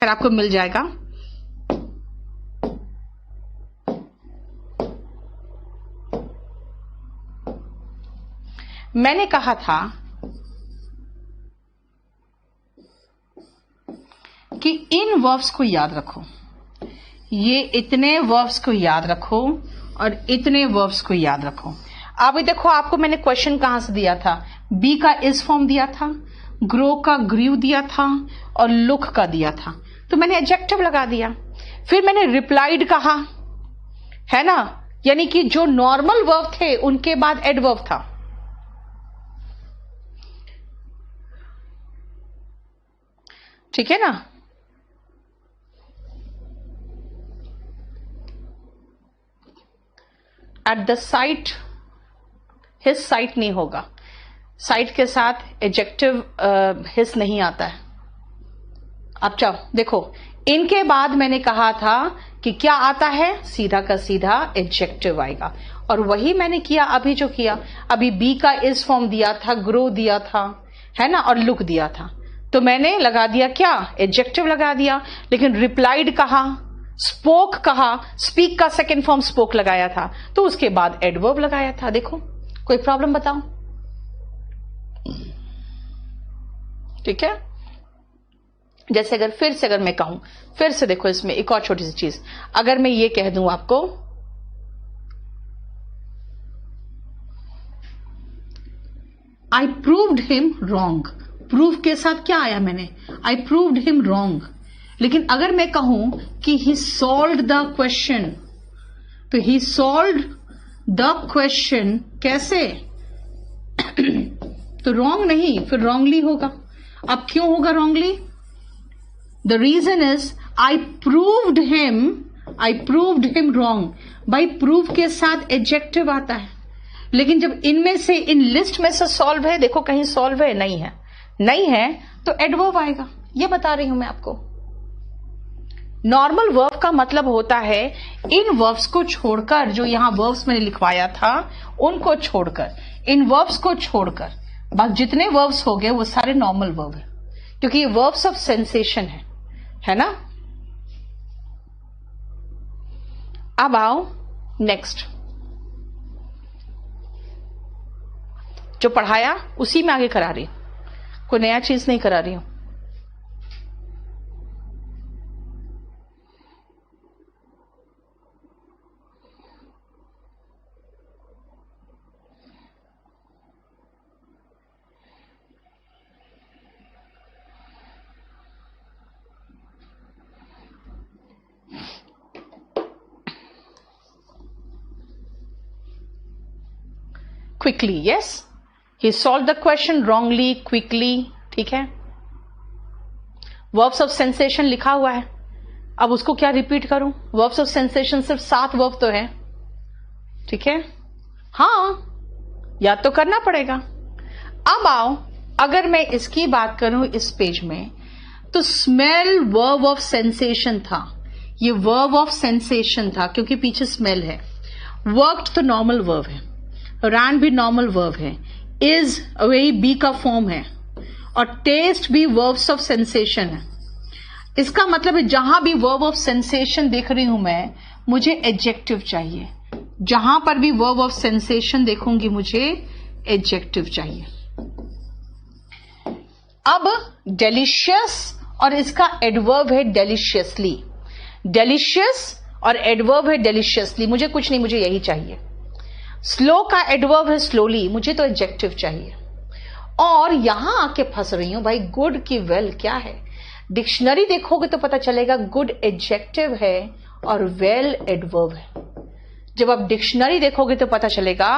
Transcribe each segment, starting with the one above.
फिर आपको मिल जाएगा। मैंने कहा था कि इन वर्ब्स को याद रखो, ये इतने वर्ब्स को याद रखो और इतने वर्ब्स को याद रखो। अभी देखो आपको मैंने क्वेश्चन कहां से दिया था, बी का इज फॉर्म दिया था, ग्रो का ग्रीव दिया था और लुक का दिया था, तो मैंने एडजेक्टिव लगा दिया। फिर मैंने रिप्लाइड कहा, है ना, यानी कि जो नॉर्मल वर्ब थे उनके बाद एडवर्ब था। ठीक है ना। At the site, his site नहीं होगा, साइट के साथ एडजेक्टिव हिज नहीं आता है। अब चाहो देखो, इनके बाद मैंने कहा था कि क्या आता है, सीधा का सीधा एडजेक्टिव आएगा, और वही मैंने किया अभी जो किया। अभी बी का इज फॉर्म दिया था, ग्रो दिया था, है ना, और लुक दिया था, तो मैंने लगा दिया क्या, एडजेक्टिव लगा दिया। लेकिन रिप्लाइड कहा, स्पोक कहा, स्पीक का सेकेंड फॉर्म स्पोक लगाया था, तो उसके बाद एडवर्ब लगाया था। देखो कोई प्रॉब्लम बताओ। ठीक है। जैसे अगर फिर से अगर मैं कहूं, फिर से देखो इसमें एक और छोटी सी चीज, अगर मैं ये कह दूं आपको, आई प्रूव्ड हिम रॉन्ग, प्रूव के साथ क्या आया मैंने, आई प्रूव्ड हिम रॉन्ग। लेकिन अगर मैं कहूं कि ही सॉल्व्ड द क्वेश्चन, तो ही सॉल्व्ड द क्वेश्चन कैसे तो रॉन्ग नहीं, फिर रॉन्गली होगा। अब क्यों होगा wrongly, the reason is I proved him wrong. भाई प्रूव के साथ एडजेक्टिव आता है, लेकिन जब इनमें से, इन लिस्ट में से सॉल्व है, देखो कहीं सॉल्व है, नहीं है, नहीं है तो एडवर्ब आएगा। ये बता रही हूं मैं आपको। नॉर्मल वर्ब का मतलब होता है इन वर्ब्स को छोड़कर, जो यहां वर्ब्स मैंने लिखवाया था उनको छोड़कर, इन वर्ब्स को छोड़कर बाकी जितने वर्ब्स हो गए वो सारे नॉर्मल वर्ब है, क्योंकि ये वर्ब्स ऑफ सेंसेशन है ना। अब आओ नेक्स्ट, जो पढ़ाया उसी में आगे करा रही हूं, कोई नया चीज नहीं करा रही हूं। Quickly, yes, he solve the question wrongly, quickly. ठीक है। वर्ब्स ऑफ सेंसेशन लिखा हुआ है, अब उसको क्या रिपीट करूं, वर्ब्स ऑफ सेंसेशन सिर्फ 7 वर्ब तो है। ठीक है, हाँ याद तो करना पड़ेगा। अब आओ, अगर मैं इसकी बात करूं इस पेज में, तो स्मेल वर्ब ऑफ सेंसेशन था, ये वर्ब ऑफ सेंसेशन था क्योंकि पीछे स्मेल है। वर्कड तो नॉर्मल वर्ब है, रैन भी नॉर्मल वर्ब है, इज वही बी का फॉर्म है, और टेस्ट भी वर्ब्स ऑफ सेंसेशन है। इसका मतलब है जहां भी वर्ब ऑफ सेंसेशन देख रही हूं मैं, मुझे एडजेक्टिव चाहिए। जहां पर भी वर्ब ऑफ सेंसेशन देखूंगी मुझे एडजेक्टिव चाहिए। अब डेलिशियस और इसका एडवर्ब है डेलिशियसली, डेलिशियस और एडवर्ब है डेलिशियसली, मुझे कुछ नहीं, मुझे यही चाहिए। स्लो का एडवर्ब है स्लोली, मुझे तो एडजेक्टिव चाहिए। और यहां आके फंस रही हूं भाई, गुड की वेल क्या है, डिक्शनरी देखोगे तो पता चलेगा गुड एडजेक्टिव है और वेल एडवर्ब है। जब आप डिक्शनरी देखोगे तो पता चलेगा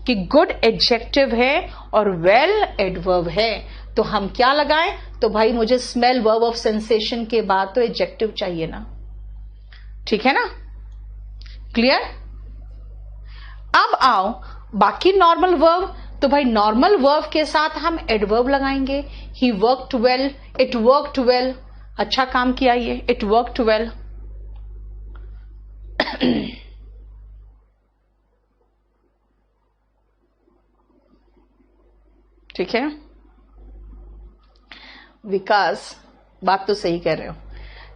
कि गुड एडजेक्टिव है और वेल एडवर्ब है, तो हम क्या लगाएं, तो भाई मुझे स्मेल वर्ब ऑफ सेंसेशन के बाद तो एडजेक्टिव चाहिए ना। ठीक है ना, क्लियर। अब आओ बाकी नॉर्मल वर्ब, तो भाई नॉर्मल वर्ब के साथ हम एडवर्ब लगाएंगे। He worked well, it worked well, अच्छा काम किया ये, इट वर्कड वेल। ठीक है विकास, बात तो सही कह रहे हो।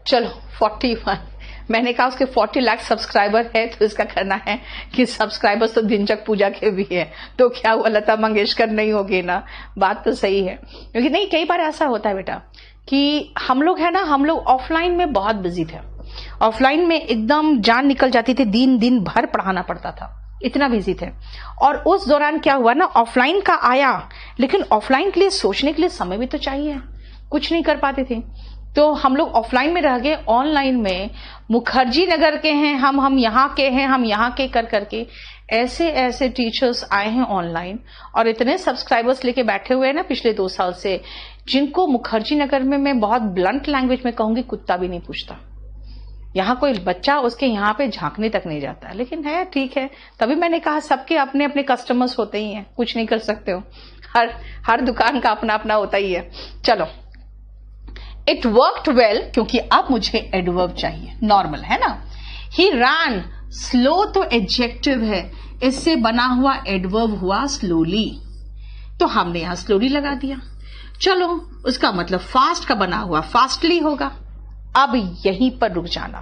चलो 41, मैंने कहा उसके 40 लाख सब्सक्राइबर है तो इसका कहना है कि सब्सक्राइबर्स तो दिनचक पूजा के भी है, तो क्या हुआ लता मंगेशकर नहीं होगी ना? बात तो सही है, क्योंकि नहीं कई बार ऐसा होता है बेटा कि हम लोग है ना, हम लोग ऑफलाइन में बहुत बिजी थे, ऑफलाइन में एकदम जान निकल जाती थी, दिन भर पढ़ाना पड़ता था, इतना बिजी थे। और उस दौरान क्या हुआ ना, ऑफलाइन का आया, लेकिन ऑफलाइन के लिए सोचने के लिए समय भी तो चाहिए, कुछ नहीं कर पाते थे। तो हम लोग ऑफलाइन में रह गए, ऑनलाइन में मुखर्जी नगर के हैं हम यहाँ के हैं, हम यहाँ के कर करके ऐसे ऐसे टीचर्स आए हैं ऑनलाइन, और इतने सब्सक्राइबर्स लेके बैठे हुए हैं ना पिछले 2 साल से, जिनको मुखर्जी नगर में मैं बहुत ब्लंट लैंग्वेज में कहूंगी कुत्ता भी नहीं पूछता। यहाँ कोई बच्चा उसके यहाँ पे झांकने तक नहीं जाता है, लेकिन है ठीक है। तभी मैंने कहा सबके अपने अपने कस्टमर्स होते ही हैं, कुछ नहीं कर सकते हो, हर दुकान का अपना अपना होता ही है। चलो, इट वर्कड वेल, क्योंकि अब मुझे एडवर्ब चाहिए, नॉर्मल है ना। ही रैन, स्लो तो एडजेक्टिव है, इससे बना हुआ एडवर्ब हुआ स्लोली, तो हमने यहां स्लोली लगा दिया। चलो, उसका मतलब फास्ट का बना हुआ फास्टली होगा। अब यहीं पर रुक जाना,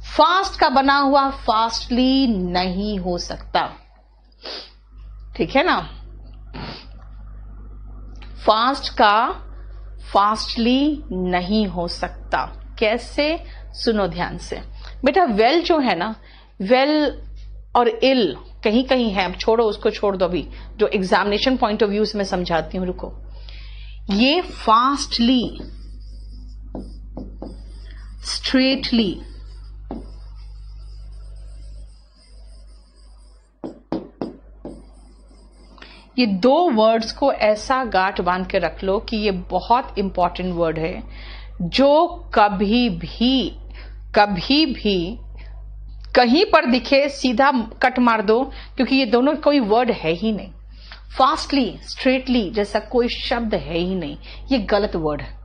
फास्ट का बना हुआ फास्टली नहीं हो सकता, ठीक है ना। फास्ट का फास्टली नहीं हो सकता, कैसे? सुनो ध्यान से बेटा। वेल जो है ना, वेल और इल कहीं कहीं है, अब छोड़ो उसको, छोड़ दो, अभी जो एग्जामिनेशन पॉइंट ऑफ व्यू से मैं समझाती हूं, रुको। ये फास्टली, स्ट्रेटली, ये 2 वर्ड्स को ऐसा गांठ बांध के रख लो कि ये बहुत इंपॉर्टेंट वर्ड है, जो कभी भी कहीं पर दिखे सीधा कट मार दो, क्योंकि ये दोनों कोई वर्ड है ही नहीं। फास्टली, स्ट्रेटली जैसा कोई शब्द है ही नहीं, ये गलत वर्ड है।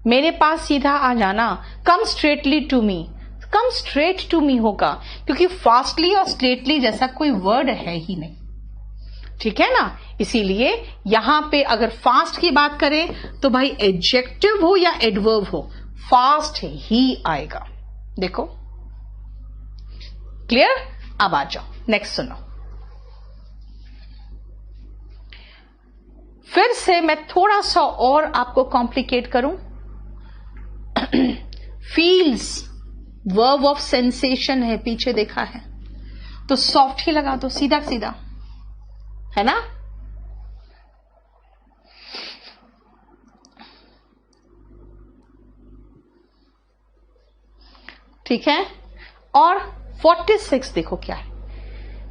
मेरे पास सीधा आ जाना, come straightly to me, come straight to me होगा, क्योंकि फास्टली और स्ट्रेटली जैसा कोई वर्ड है ही नहीं, ठीक है ना। इसीलिए यहां पे अगर फास्ट की बात करें तो भाई एडजेक्टिव हो या एडवर्ब हो, फास्ट ही आएगा। देखो क्लियर? अब आ जाओ नेक्स्ट, सुनो। फिर से मैं थोड़ा सा और आपको कॉम्प्लिकेट करूं। फील्स वर्ब ऑफ सेंसेशन है, पीछे देखा है, तो सॉफ्ट ही लगा दो, सीधा सीधा, है ना। ठीक है। और 46 देखो क्या है,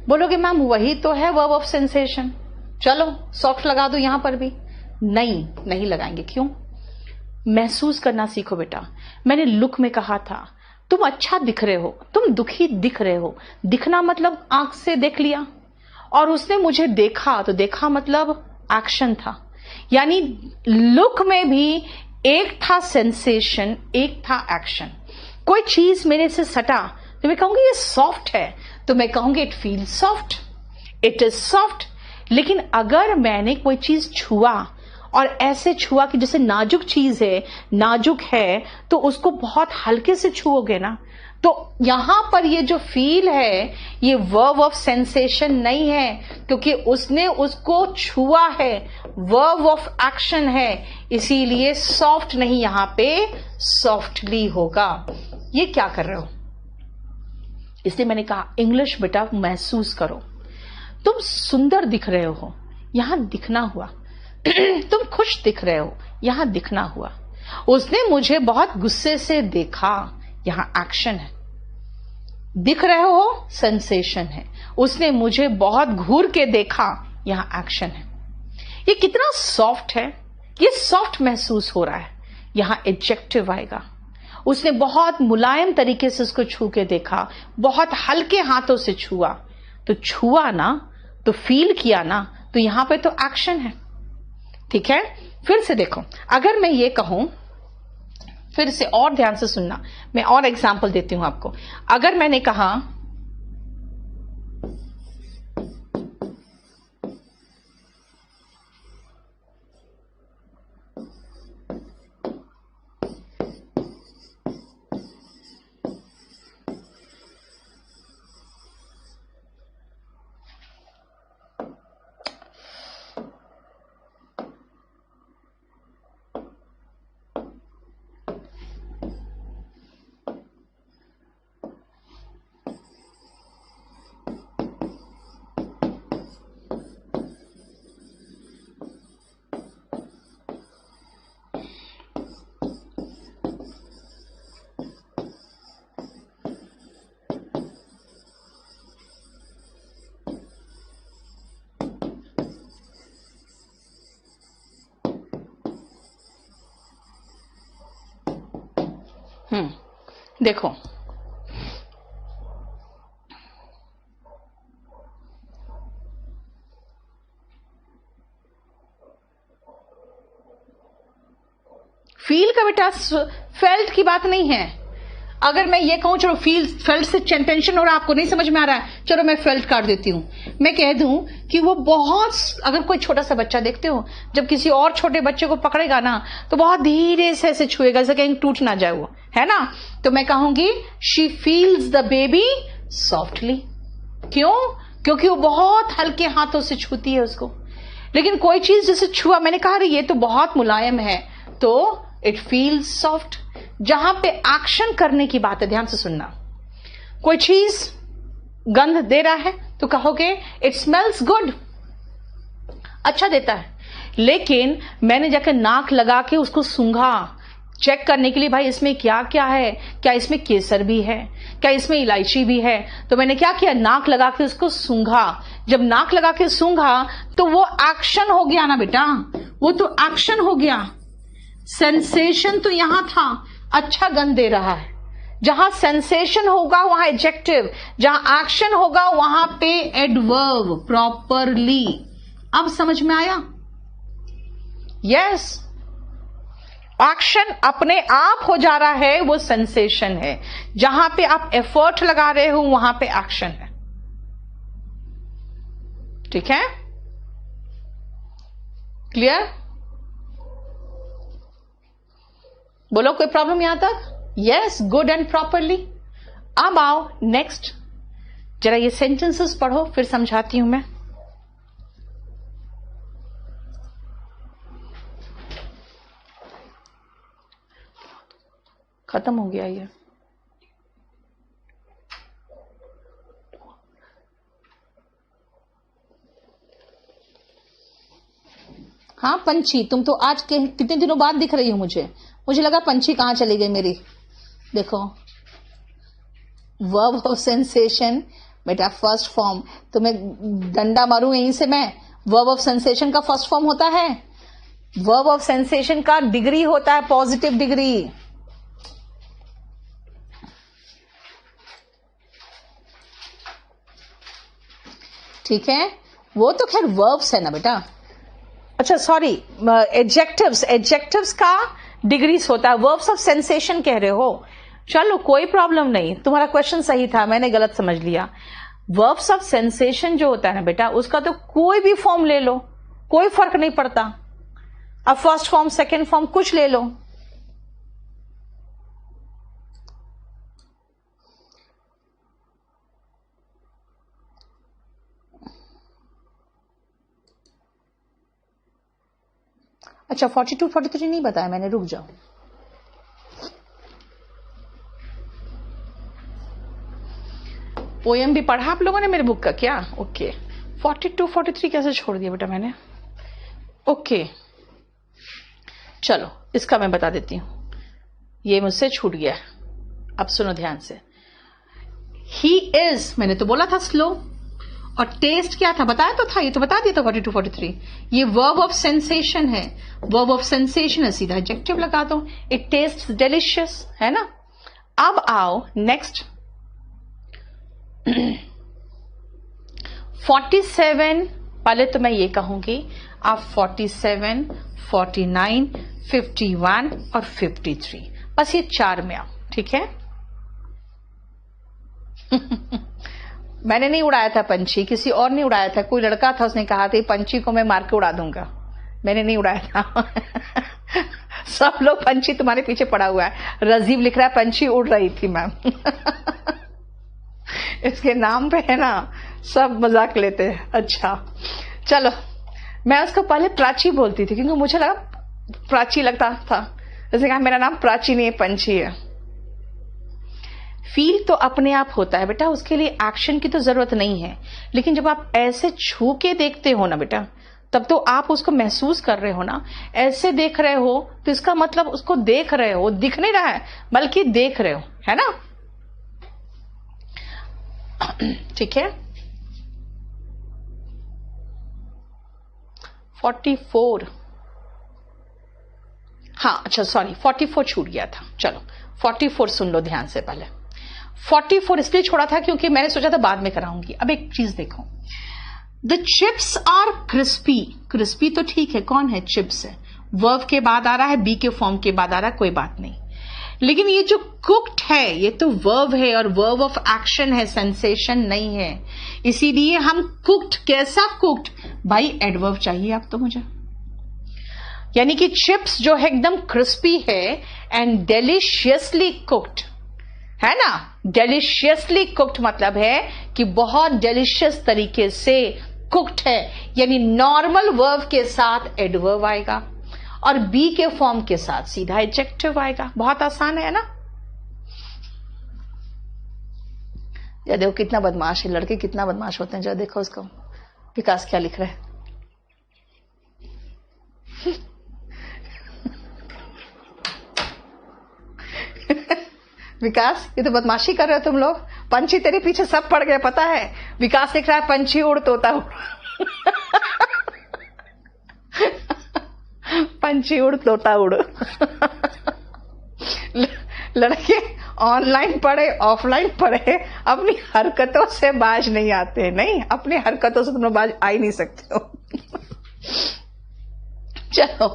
बोलोगे मैम वही तो है वर्ब ऑफ सेंसेशन, चलो सॉफ्ट लगा दो यहां पर भी। नहीं लगाएंगे, क्यों? महसूस करना सीखो बेटा। मैंने लुक में कहा था, तुम अच्छा दिख रहे हो, तुम दुखी दिख रहे हो। दिखना मतलब आंख से देख लिया, और उसने मुझे देखा, तो देखा मतलब एक्शन था। यानी लुक में भी एक था सेंसेशन, एक था एक्शन। कोई चीज मेरे से सटा तो मैं कहूंगी ये सॉफ्ट है, तो मैं कहूंगी it feel soft, it is soft. लेकिन अगर मैंने कोई चीज छुआ, और ऐसे छुआ कि जैसे नाजुक चीज है, नाजुक है, तो उसको बहुत हल्के से छुओगे ना, तो यहां पर ये जो फील है ये वर्ब ऑफ सेंसेशन नहीं है, क्योंकि उसने उसको छुआ है, वर्ब ऑफ एक्शन है, इसीलिए सॉफ्ट नहीं, यहां पे सॉफ्टली होगा। ये क्या कर रहे हो? इसलिए मैंने कहा इंग्लिश बेटा महसूस करो। तुम सुंदर दिख रहे हो, यहां दिखना हुआ। तुम खुश दिख रहे हो, यहां दिखना हुआ। उसने मुझे बहुत गुस्से से देखा, यहां एक्शन है। दिख रहे हो, सेंसेशन है। उसने मुझे बहुत घूर के देखा, यहां एक्शन है। ये कितना सॉफ्ट है, ये सॉफ्ट महसूस हो रहा है, यहां एडजेक्टिव आएगा। उसने बहुत मुलायम तरीके से उसको छू के देखा, बहुत हल्के हाथों से छुआ, तो छुआ ना, तो फील किया ना, तो यहां पे तो एक्शन है। ठीक है, फिर से देखो, अगर मैं ये कहूं, फिर से और ध्यान से सुनना, मैं और एग्जांपल देती हूं आपको। अगर मैंने कहा देखो फील का बेटा फेल्ट की बात नहीं है। अगर मैं ये कहूं चलो फेल्ट से टेंशन हो रहा है, आपको नहीं समझ में आ रहा है, चलो मैं फेल्ट काट देती हूं। मैं कह दूं कि वो बहुत, अगर कोई छोटा सा बच्चा देखते हो जब किसी और छोटे बच्चे को पकड़ेगा ना तो बहुत धीरे से ऐसे छुएगा, ऐसे कहीं टूट ना जाए वो, है ना। तो मैं कहूंगी she feels the baby softly. क्यों? क्योंकि वो बहुत हल्के हाथों से छूती है उसको। लेकिन कोई चीज जैसे छुआ, मैंने कहा ये तो बहुत मुलायम है, तो इट फील्स सॉफ्ट। जहां पे एक्शन करने की बात है, ध्यान से सुनना, कोई चीज गंध दे रहा है तो कहोगे इट स्मेल्स गुड, अच्छा देता है। लेकिन मैंने जाकर नाक लगा के उसको सूंघा चेक करने के लिए, भाई इसमें क्या क्या है, क्या इसमें केसर भी है, क्या इसमें इलायची भी है, तो मैंने क्या किया, नाक लगा के उसको सूंघा। जब नाक लगा के सूंघा तो वो एक्शन हो गया ना बेटा, वो तो एक्शन हो गया। सेंसेशन तो यहां था, अच्छा गंध दे रहा है। जहां सेंसेशन होगा वहां एडजेक्टिव, जहां एक्शन होगा वहां पे एडवर्ब, प्रॉपरली। अब समझ में आया? यस, एक्शन अपने आप हो जा रहा है, वो सेंसेशन है। जहां पे आप एफर्ट लगा रहे हो वहां पे एक्शन है। ठीक है, क्लियर? बोलो कोई प्रॉब्लम यहां तक? Yes, good and properly. अब आओ नेक्स्ट, जरा ये सेंटेंसेस पढ़ो, फिर समझाती हूं मैं। खत्म हो गया ये। हाँ पंछी, तुम तो आज के कितने दिनों बाद दिख रही हो मुझे लगा पंछी कहां चली गई मेरी। देखो, वर्ब ऑफ सेंसेशन बेटा फर्स्ट फॉर्म, तो मैं डंडा मारूं यहीं से मैं। वर्ब ऑफ सेंसेशन का फर्स्ट फॉर्म होता है, वर्ब ऑफ सेंसेशन का डिग्री होता है पॉजिटिव डिग्री। ठीक है, वो तो खैर वर्ब्स है ना बेटा। अच्छा सॉरी, एडजेक्टिव्स का डिग्रीज होता है, वर्ब्स ऑफ सेंसेशन कह रहे हो। चलो कोई प्रॉब्लम नहीं, तुम्हारा क्वेश्चन सही था, मैंने गलत समझ लिया। वर्ब्स ऑफ सेंसेशन जो होता है ना बेटा, उसका तो कोई भी फॉर्म ले लो, कोई फर्क नहीं पड़ता। अब फर्स्ट फॉर्म सेकेंड फॉर्म कुछ ले लो। अच्छा 42 43 नहीं बताया मैंने, रुक जाओ। पोएम भी पढ़ा आप लोगों ने मेरे बुक का क्या? ओके, 42 43 कैसे छोड़ दिया बेटा मैंने? ओके चलो इसका मैं बता देती हूं, ये मुझसे छूट गया। अब सुनो ध्यान से। ही इज, मैंने तो बोला था स्लो, और टेस्ट क्या था बताया तो था, ये तो बता दिया था 42 43। ये वर्ब ऑफ सेंसेशन है, वर्ब ऑफ सेंसेशन है, सीधा एडजेक्टिव लगा दो, इट टेस्ट डिलीशियस, है ना। अब आओ नेक्स्ट 47। पहले तो मैं ये कहूंगी आप 47 49 51 और 53, बस ये 4 में आओ, ठीक है। मैंने नहीं उड़ाया था पंछी, किसी और ने उड़ाया था, कोई लड़का था उसने कहा था पंछी को मैं मार के उड़ा दूंगा, मैंने नहीं उड़ाया था। सब लोग पंछी तुम्हारे पीछे पड़ा हुआ है। रजीब लिख रहा है पंछी उड़ रही थी मैम। इसके नाम पे है ना सब मजाक लेते हैं। अच्छा चलो, मैं उसको पहले प्राची बोलती थी क्योंकि मुझे लगा प्राची लगता था, जैसे कहा मेरा नाम प्राची नहीं है, पंछी है। फील तो अपने आप होता है बेटा, उसके लिए एक्शन की तो जरूरत नहीं है। लेकिन जब आप ऐसे छू के देखते हो ना बेटा, तब तो आप उसको महसूस कर रहे हो ना। ऐसे देख रहे हो तो इसका मतलब उसको देख रहे हो, दिख नहीं रहा है बल्कि देख रहे हो, है ना। ठीक है, 44, हाँ अच्छा सॉरी 44 छूट गया था। चलो 44 सुन लो ध्यान से। पहले 44 इसलिए छोड़ा था क्योंकि मैंने सोचा था बाद में कराऊंगी। अब एक चीज देखो, the chips are crispy. Crispy तो ठीक है, कौन है? चिप्स है, वर्ब के बाद आ रहा है, बी के फॉर्म के बाद आ रहा है, कोई बात नहीं। लेकिन ये जो कुक्ड है ये तो वर्ब है और वर्ब ऑफ एक्शन है, सेंसेशन नहीं है। इसीलिए हम कुक्ड, कैसा कुक्ड भाई? एडवर्ब चाहिए अब तो मुझे। यानी कि चिप्स जो है एकदम क्रिस्पी है एंड डेलिशियसली कुक्ड, है ना? डेलिशियसली कुक्ड मतलब है कि बहुत डेलिशियस तरीके से कुक्ड है, यानी नॉर्मल वर्ब के साथ एडवर्ब आएगा और बी के फॉर्म के साथ सीधा एडजेक्टिव आएगा। बहुत आसान है ना? जरा देखो कितना बदमाश है, लड़के कितना बदमाश होते हैं। जरा देखो उसको, विकास क्या लिख रहा है। विकास, ये तो बदमाशी कर रहे हो तुम लोग। पंछी तेरे पीछे सब पड़ गए, पता है। विकास लिख रहा है पंछी उड़ तोता उड़। पंछी उड़ तोता उड़। लड़के ऑनलाइन पढ़े ऑफलाइन पढ़े, अपनी हरकतों से बाज नहीं आते। नहीं, अपनी हरकतों से तुम लोग बाज आ ही नहीं सकते हो। चलो,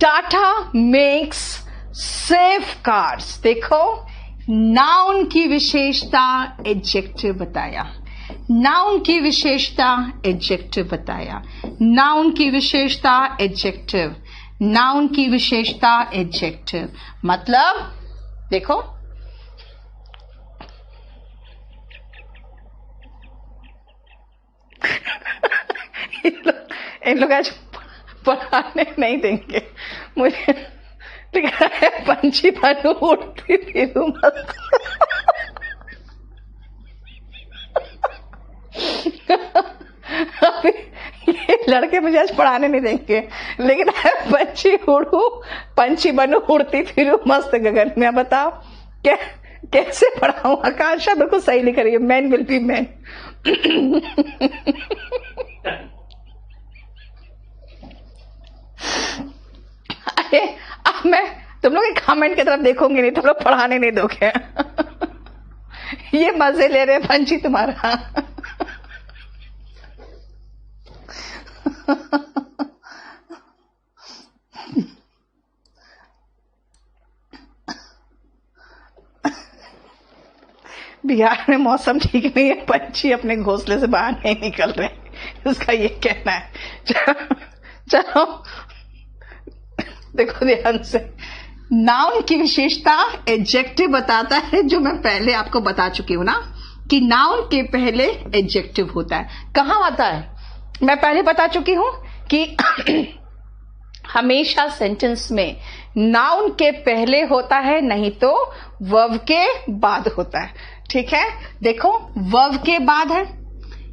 टाटा मेक्स सेफ कार्स। देखो, नाउन की विशेषता एडजेक्टिव बताया, नाउन की विशेषता एडजेक्टिव बताया, नाउन की विशेषता एडजेक्टिव, नाउन की विशेषता एडजेक्टिव। मतलब देखो, इन लोग आज पढ़ाने नहीं देंगे मुझे। लिखा है पंछी बनू उड़ती फिरूं मस्त। अभी ये लड़के मुझे आज पढ़ाने नहीं देंगे, लेकिन है पंछी उड़ू, पंछी बनू उड़ती फिरूं मस्त गगन में। बताओ क्या, कैसे पढ़ाऊं? आकांक्षा बिल्कुल सही लिख रही है, मैन विल बी मैन। अरे अब मैं तुम लोग कमेंट की तरफ देखोगे नहीं, तुम लोग पढ़ाने नहीं दोगे। ये मजे ले रहे पंछी तुम्हारा। बिहार में मौसम ठीक नहीं है, पंछी अपने घोंसले से बाहर नहीं निकल रहे, इसका ये कहना है। चलो देखो ध्यान से, नाउन की विशेषता एडजेक्टिव बताता है, जो मैं पहले आपको बता चुकी हूं ना कि नाउन के पहले एडजेक्टिव होता है। कहां आता है? मैं पहले बता चुकी हूं कि हमेशा सेंटेंस में नाउन के पहले होता है, नहीं तो वर्ब के बाद होता है। ठीक है, देखो वर्ब के बाद है,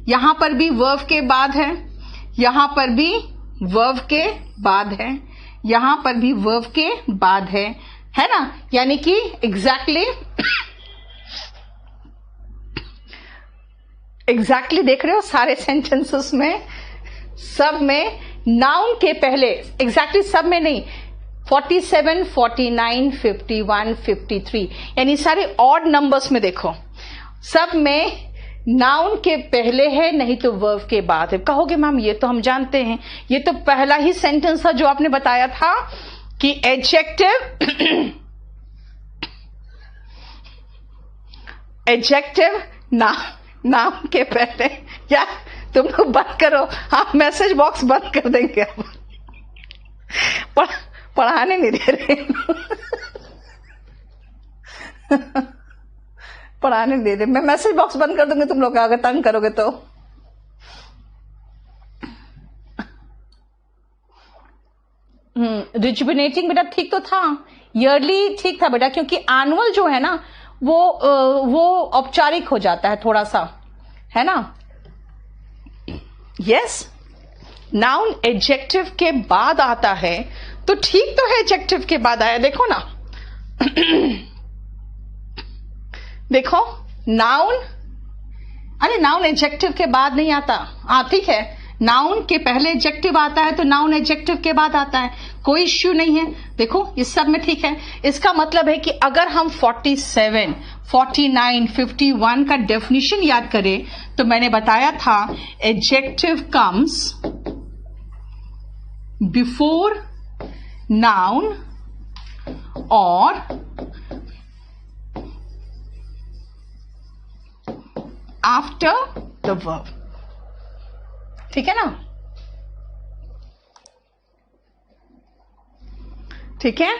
यहां पर भी वर्ब के बाद है, यहां पर भी वर्ब के बाद है, यहां पर भी वर्ब के बाद है ना? यानी कि एग्जैक्टली देख रहे हो सारे सेंटेंसेस में, सब में नाउन के पहले, एग्जैक्टली सब में नहीं, 47, 49, 51, 53, यानी सारे ऑड नंबर्स में देखो, सब में नाउन के पहले है, नहीं तो वर्ब के बाद है। कहोगे मैम ये तो हम जानते हैं, ये तो पहला ही सेंटेंस था जो आपने बताया था कि एडजेक्टिव नाउन के पहले। या तुम लोग बंद करो, हाँ मैसेज बॉक्स बंद कर देंगे। पढ़ाने नहीं दे रहे। पढ़ाने दे रहे, मैं मैसेज बॉक्स बंद कर दूंगी तुम लोग का, अगर तंग करोगे तो। रिजुविनेटिंग बेटा ठीक तो था, ईयरली ठीक था बेटा, क्योंकि एनुअल जो है ना वो औपचारिक हो जाता है थोड़ा सा, है ना? यस, नाउन एडजेक्टिव के बाद आता है तो ठीक तो है, एडजेक्टिव के बाद आया, देखो ना। देखो नाउन, अरे नाउन एडजेक्टिव के बाद नहीं आता। हाँ ठीक है, नाउन के पहले एडजेक्टिव आता है तो नाउन एडजेक्टिव के बाद आता है, कोई इश्यू नहीं है। देखो इस सब में ठीक है। इसका मतलब है कि अगर हम 47, 49, 51 का डेफिनेशन याद करें तो मैंने बताया था एडजेक्टिव कम्स बिफोर नाउन और आफ्टर द वर्ब। ठीक है ना? ठीक है।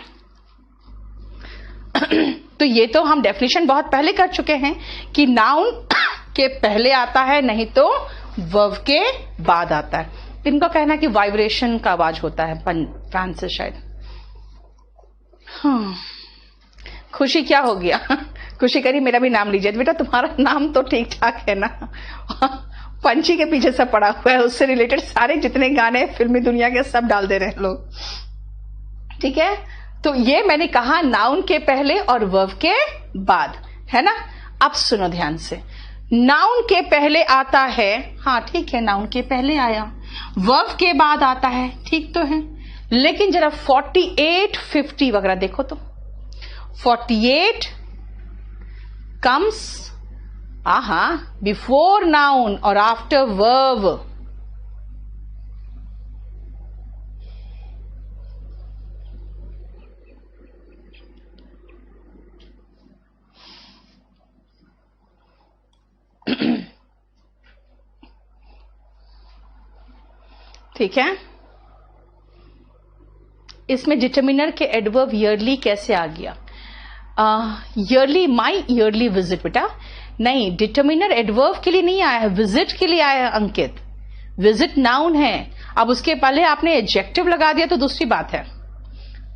तो ये तो हम डेफिनेशन बहुत पहले कर चुके हैं कि नाउन के पहले आता है, नहीं तो वर्ब के बाद आता है। इनका कहना है कि वाइब्रेशन का आवाज होता है फैन से शायद। हाँ, खुशी क्या हो गया? खुशी करी मेरा भी नाम लीजिए। बेटा तुम्हारा नाम तो ठीक ठाक है ना? पंछी के पीछे सब पड़ा हुआ है, उससे रिलेटेड सारे जितने गाने फिल्मी दुनिया के सब डाल दे रहे हैं लोग। ठीक है, तो ये मैंने कहा नाउन के पहले और वर्ब के बाद, है ना? अब सुनो ध्यान से, नाउन के पहले आता है, हाँ ठीक है, नाउन के पहले आया, वर्ब के बाद आता है, ठीक तो है। लेकिन जरा 48, 50 वगैरह देखो तो 48 कम्स बिफोर नाउन और आफ्टर वर्ब। ठीक है, इसमें डिटर्मिनर के एडवर्ब ईयरली कैसे आ गया? ईयरली, माई ईयरली विजिट। बेटा नहीं, डिटर्मिनर एडवर्ब के लिए नहीं आया है, विजिट के लिए आया है अंकित। विजिट नाउन है, अब उसके पहले आपने एडजेक्टिव लगा दिया तो दूसरी बात है।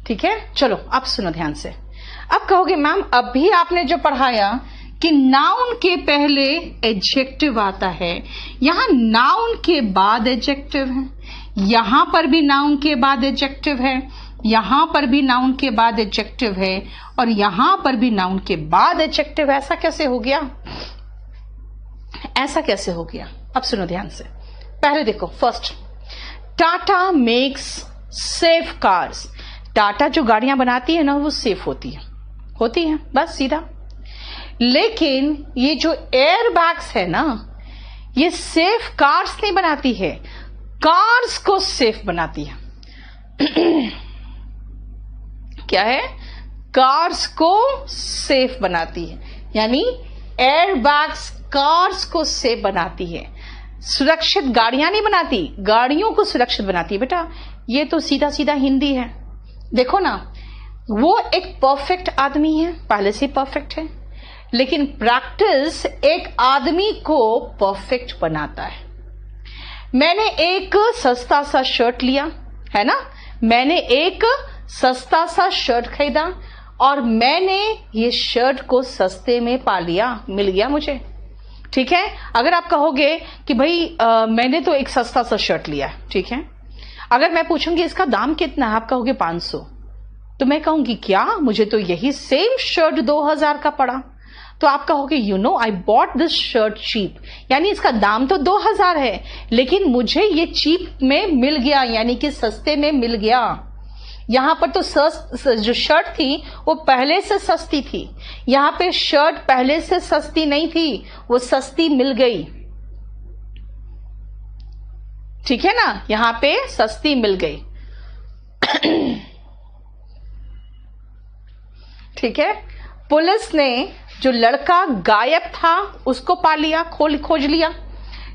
ठीक है, चलो अब सुनो ध्यान से। अब कहोगे मैम अभी आपने जो पढ़ाया कि नाउन के पहले एडजेक्टिव आता है, यहां नाउन के बाद एडजेक्टिव है, यहां पर भी नाउन के बाद एडजेक्टिव है, यहां पर भी नाउन के बाद एडजेक्टिव है, और यहां पर भी नाउन के बाद एडजेक्टिव है। ऐसा कैसे हो गया? ऐसा कैसे हो गया? अब सुनो ध्यान से। पहले देखो, first, Tata makes safe cars. Tata जो गाड़ियां बनाती है ना वो सेफ होती है, बस सीधा। लेकिन ये जो एयर बैग्स है ना, ये सेफ कार्स नहीं बनाती है, कार्स को सेफ बनाती है। क्या है? कार्स को सेफ बनाती है, यानी एयर बैग्स कार्स को सेफ बनाती है। सुरक्षित गाड़ियां नहीं बनाती, गाड़ियों को सुरक्षित बनाती है। बेटा ये तो सीधा सीधा हिंदी है। देखो ना, वो एक परफेक्ट आदमी है, पहले से परफेक्ट है, लेकिन प्रैक्टिस एक आदमी को परफेक्ट बनाता है। मैंने एक सस्ता सा शर्ट लिया, है ना, मैंने एक सस्ता सा शर्ट खरीदा और मैंने ये शर्ट को सस्ते में पा लिया, मिल गया मुझे। ठीक है, अगर आप कहोगे कि भाई मैंने तो एक सस्ता सा शर्ट लिया है, ठीक है, अगर मैं पूछूंगी इसका दाम कितना है, आप कहोगे 500, तो मैं कहूंगी क्या, मुझे तो यही सेम शर्ट 2000 का पड़ा। तो आप कहोगे you know I bought this shirt cheap, यानी इसका दाम तो 2000 है, लेकिन मुझे ये चीप में मिल गया, यानी कि सस्ते में मिल गया। यहां पर तो जो शर्ट थी वो पहले से सस्ती थी, यहां पे शर्ट पहले से सस्ती नहीं थी, वो सस्ती मिल गई। ठीक है ना, यहां पे सस्ती मिल गई। ठीक है, पुलिस ने जो लड़का गायब था उसको पा लिया, खोज लिया,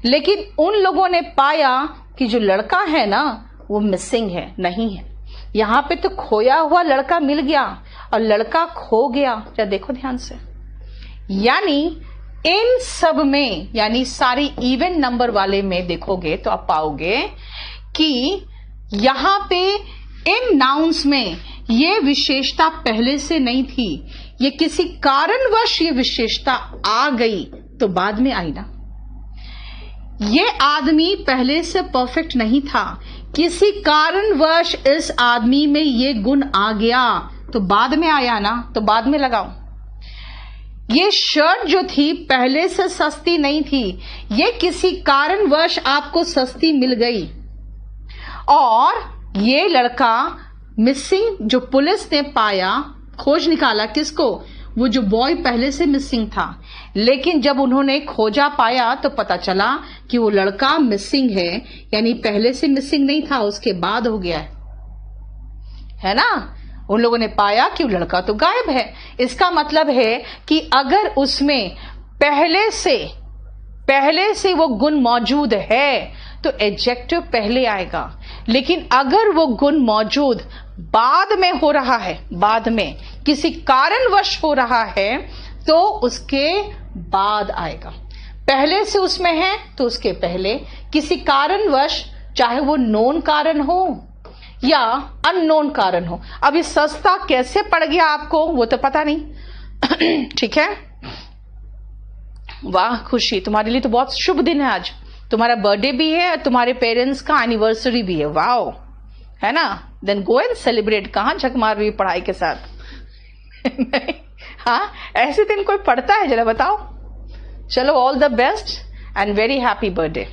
लेकिन उन लोगों ने पाया कि जो लड़का है ना वो मिसिंग है, नहीं है। यहां पे तो खोया हुआ लड़का मिल गया और लड़का खो गया। क्या देखो ध्यान से, यानी इन सब में, यानी सारी इवन नंबर वाले में देखोगे तो आप पाओगे कि यहां पे इन नाउन्स में ये विशेषता पहले से नहीं थी, ये किसी कारणवश ये विशेषता आ गई तो बाद में आई ना। ये आदमी पहले से परफेक्ट नहीं था, किसी कारणवश इस आदमी में ये गुण आ गया तो बाद में आया ना, तो बाद में लगाओ। ये शर्ट जो थी पहले से सस्ती नहीं थी, ये किसी कारणवश आपको सस्ती मिल गई। और ये लड़का मिसिंग जो पुलिस ने पाया, खोज निकाला किसको, वो जो बॉय पहले से मिसिंग था, लेकिन जब उन्होंने खोजा पाया तो पता चला कि वो लड़का मिसिंग है, यानी पहले से मिसिंग नहीं था, उसके बाद हो गया है ना। उन लोगों ने पाया कि वो लड़का तो गायब है। इसका मतलब है कि अगर उसमें पहले से वो गुण मौजूद है तो एडजेक्टिव पहले आएगा, लेकिन अगर वो गुण मौजूद बाद में हो रहा है, बाद में किसी कारणवश हो रहा है, तो उसके बाद आएगा। पहले से उसमें है तो उसके पहले, किसी कारणवश, चाहे वो नोन कारण हो या अननोन कारण हो। अब ये सस्ता कैसे पड़ गया आपको वो तो पता नहीं। ठीक है, वाह खुशी, तुम्हारे लिए तो बहुत शुभ दिन है आज, तुम्हारा बर्थडे भी है और तुम्हारे पेरेंट्स का एनिवर्सरी भी है। वाओ, है ना, देन गो एंड सेलिब्रेट। कहां झक मार रही पढ़ाई के साथ? हाँ, ऐसे दिन कोई पढ़ता है जरा बताओ। चलो, all the best and very happy birthday.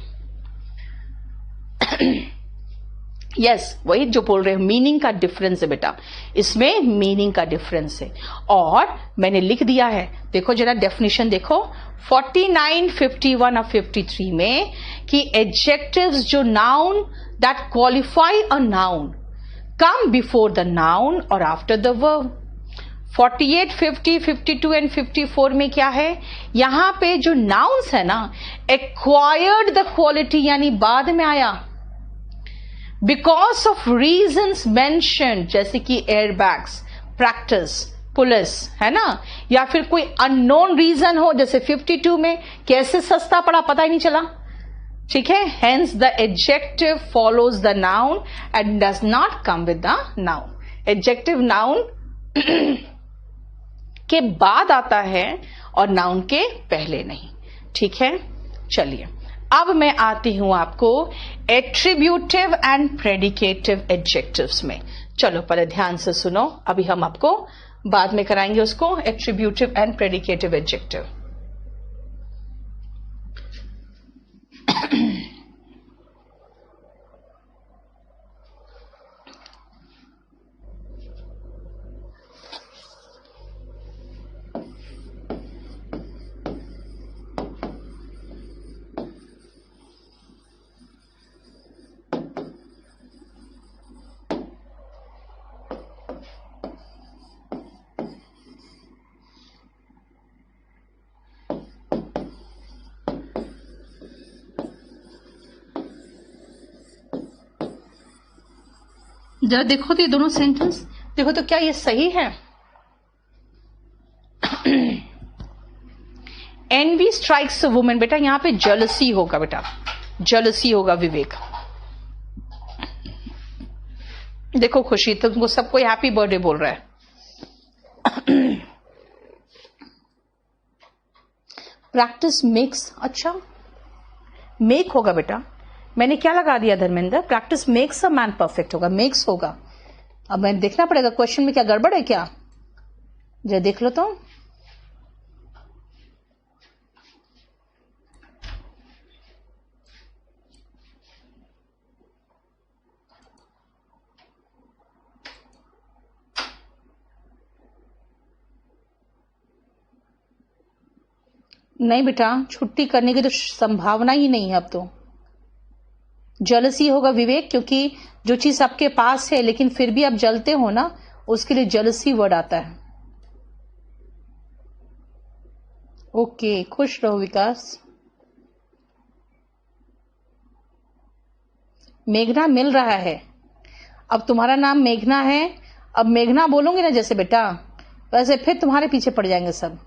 Yes, वही जो बोल रहे हो, मीनिंग का डिफरेंस है बेटा, इसमें मीनिंग का डिफरेंस है। और मैंने लिख दिया है, देखो जरा डेफिनेशन देखो 49, 51 और 53 में कि एडजेक्टिव्स जो noun that qualify a noun come before the noun और आफ्टर द वर्ब। 48, 50, 52 एंड 54 में क्या है, यहां पे जो नाउन्स है ना, एक्वायर्ड द क्वालिटी, यानी बाद में आया, बिकॉज ऑफ रीजंस मेंशन्ड, जैसे कि एयरबैग्स, प्रैक्टिस, पुलिस, है ना, या फिर कोई अननोन रीजन हो, जैसे 52 में कैसे सस्ता पड़ा पता ही नहीं चला। ठीक है, hence the adjective follows the noun and does not come with the noun. Adjective noun के बाद आता है और नाउन के पहले नहीं। ठीक है, चलिए अब मैं आती हूं आपको एट्रीब्यूटिव एंड प्रेडिकेटिव एडजेक्टिव्स में। चलो पहले ध्यान से सुनो, अभी हम आपको बाद में कराएंगे उसको, एट्रीब्यूटिव एंड प्रेडिकेटिव एडजेक्टिव। जरा देखो तो ये दोनों सेंटेंस देखो तो क्या ये सही है? एनवी स्ट्राइक्स अ वुमन, बेटा यहां पे जेलसी होगा, बेटा जेलसी होगा विवेक। देखो खुशी, तुमको सबको हैप्पी बर्थडे बोल रहा है। प्रैक्टिस मेक्स, अच्छा मेक होगा बेटा, मैंने क्या लगा दिया Dharmendra, practice makes a man perfect होगा, मेक्स होगा। अब मैं देखना पड़ेगा क्वेश्चन में क्या गड़बड़ है क्या, जरा देख लो तो। नहीं बेटा, छुट्टी करने की तो संभावना ही नहीं है अब तो। जलसी होगा विवेक, क्योंकि जो चीज आपके पास है लेकिन फिर भी आप जलते हो ना, उसके लिए जलसी वर्ड आता है। ओके, खुश रहो विकास। मेघना मिल रहा है, अब तुम्हारा नाम मेघना है, अब मेघना बोलोगे ना जैसे बेटा, वैसे फिर तुम्हारे पीछे पड़ जाएंगे सब।